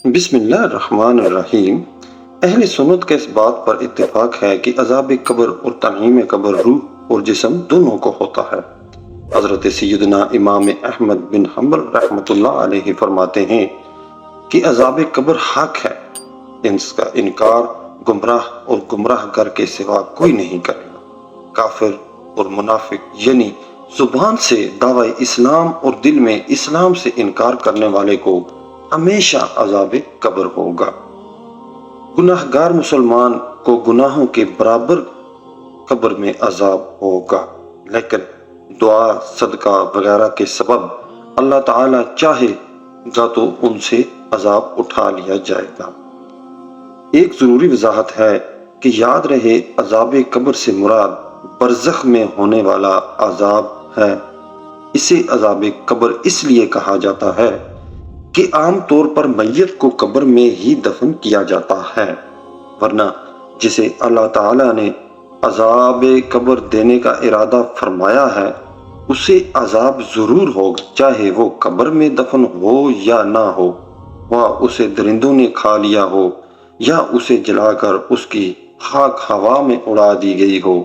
बिस्मिल्लाहिर्रहमानिर्रहीम। अहले सुन्नत का इस बात पर इत्तेफाक है कि अज़ाब कब्र और तनईम कब्र रूह और जिस्म दोनों को होता है। हज़रत सैयदना इमाम अहमद बिन हम्बल रहमतुल्लाह अलैहि फरमाते हैं कि अज़ाब कब्र हक है, इसका इनकार गुमराह और गुमराहगर के सिवा कोई नहीं करेगा। काफिर और मुनाफिक यानी जुबान से दावा इस्लाम और दिल में इस्लाम से इनकार करने वाले को हमेशा अज़ाब कब्र होगा। गुनाहगार मुसलमान को गुनाहों के बराबर कब्र में अज़ाब होगा, लेकिन दुआ सदका वगैरह के सबब अल्लाह ताला चाहेगा तो उनसे अज़ाब उठा लिया जाएगा। एक जरूरी वजाहत है कि याद रहे, अज़ाब कब्र से मुराद बरज़ख में होने वाला अज़ाब है। इसे अज़ाब कब्र इसलिए कहा जाता है कि आम तौर पर मैयत को कब्र में ही दफन किया जाता है, वरना जिसे अल्लाह ताला ने अज़ाब कब्र देने का इरादा फरमाया है उसे अज़ाब जरूर होगा, चाहे वो कब्र में दफन हो या ना हो, वह उसे दरिंदों ने खा लिया हो या उसे जलाकर उसकी खाक हवा में उड़ा दी गई हो।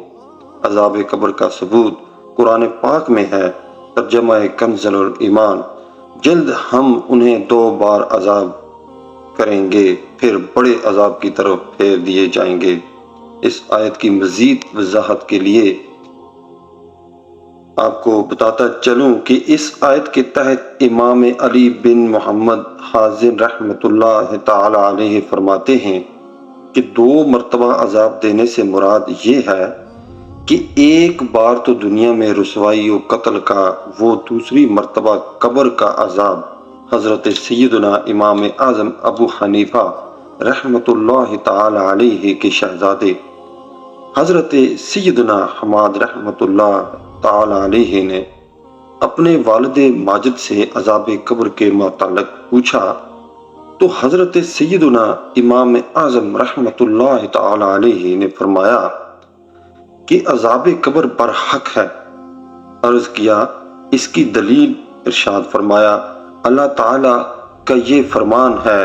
अज़ाब कब्र का सबूत कुरान पाक में है। तर्जमा कंज़ुल ईमान। जल्द हम उन्हें 2 बार अज़ाब करेंगे, फिर बड़े अज़ाब की तरफ फेर दिए जाएंगे। इस आयत की मजीद वजाहत के लिए आपको बताता चलूं कि इस आयत के तहत इमाम अली बिन मोहम्मद हाज़िर रहमतुल्लाह ताला अलैहि फरमाते हैं कि 2 मरतबा अज़ाब देने से मुराद ये है कि एक बार तो दुनिया में रुसवाई और कत्ल का, वो दूसरी मर्तबा कब्र का अज़ाब। हज़रत सैयदना इमाम आज़म अबू हनीफा रहमतुल्लाह ताला अलैहि के शहज़ादे हज़रत सैयदना हमाद रहमतुल्लाह ताला अलैहि ने अपने वालिद माजिद से अज़ाब कब्र के मुताल्लिक़ पूछा तो हज़रत सैयदना इमाम आज़म रहमतुल्लाह ताला अलैहि ने फरमाया कि अज़ाब कब्र बरहक है। अर्ज़ किया, इसकी दलील? इरशाद फरमाया, अल्लाह ताला का ये फरमान है,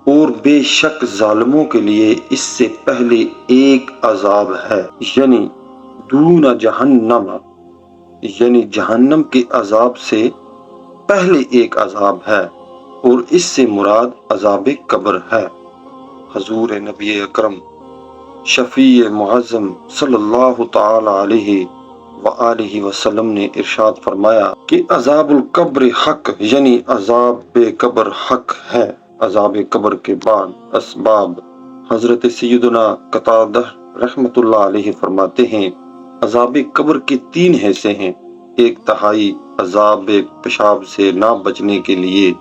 और बेशक जालिमों के लिए इससे पहले एक अज़ाब है, यानी दूना जहन्नम, यानी जहन्नम के अज़ाब से पहले एक अज़ाब है, और इससे मुराद अज़ाब कब्र है। हजूर नबी अकरम शफी मुअज़्ज़म सल्लल्लाहु ताला अलैहि व आलिहि वसल्लम ने इरशाद फरमाया कि अज़ाबुल कब्र हक, यानी अज़ाब कब्र हक है। अज़ाब कब्र के बाद असबाब। हज़रत सैयदना कतादा रहमतुल्लाह अलैहि फरमाते हैं, अज़ाब कब्र के 3 हिस्से हैं। 1/3 अज़ाब पेशाब से ना बचने के लिए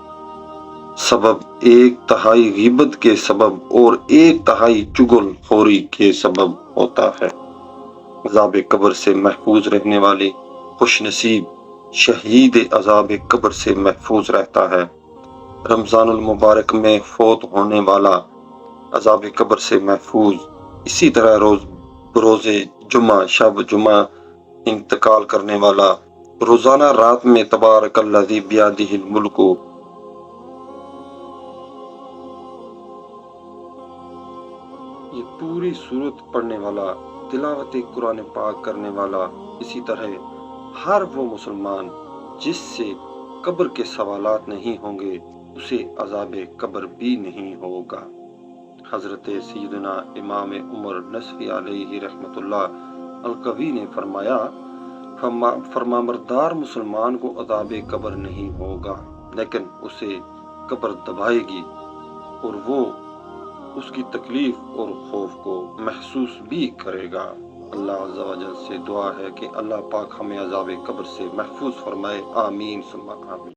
सबब, 1/3 ग़ीबत के सबब और 1/3 चुगलखोरी के सबब होता है। अज़ाब कब्र से महफूज रहने वाले खुशनसीब शहीद अज़ाब कब्र से महफूज रहता है। रमज़ानुल मुबारक में फौत होने वाला अज़ाब कब्र से महफूज, इसी तरह रोज़े जुमा, शब जुमा इंतकाल करने वाला, रोज़ाना रात में तबारकल्लज़ी बियदिहिल मुल्कु, ये पूरी सूरत पढ़ने वाला, तिलावत कुरान पाक करने वाला, इसी तरह हर वो मुसलमान जिससे कब्र के सवालात नहीं होंगे उसे अज़ाब कब्र भी नहीं होगा। हज़रत सैयदना इमाम उमर नसफी अलैहि रहमतुल्लाह अलकवी ने फरमाया, फरमाबरदार मुसलमान को अज़ाब कब्र नहीं होगा, लेकिन उसे कब्र दबाएगी और वो उसकी तकलीफ और खौफ को महसूस भी करेगा। अल्लाह अज़्ज़ा व जल से दुआ है कि अल्लाह पाक हमें अज़ाब कब्र से महफूज फरमाए। आमीन सुम्मा आमीन।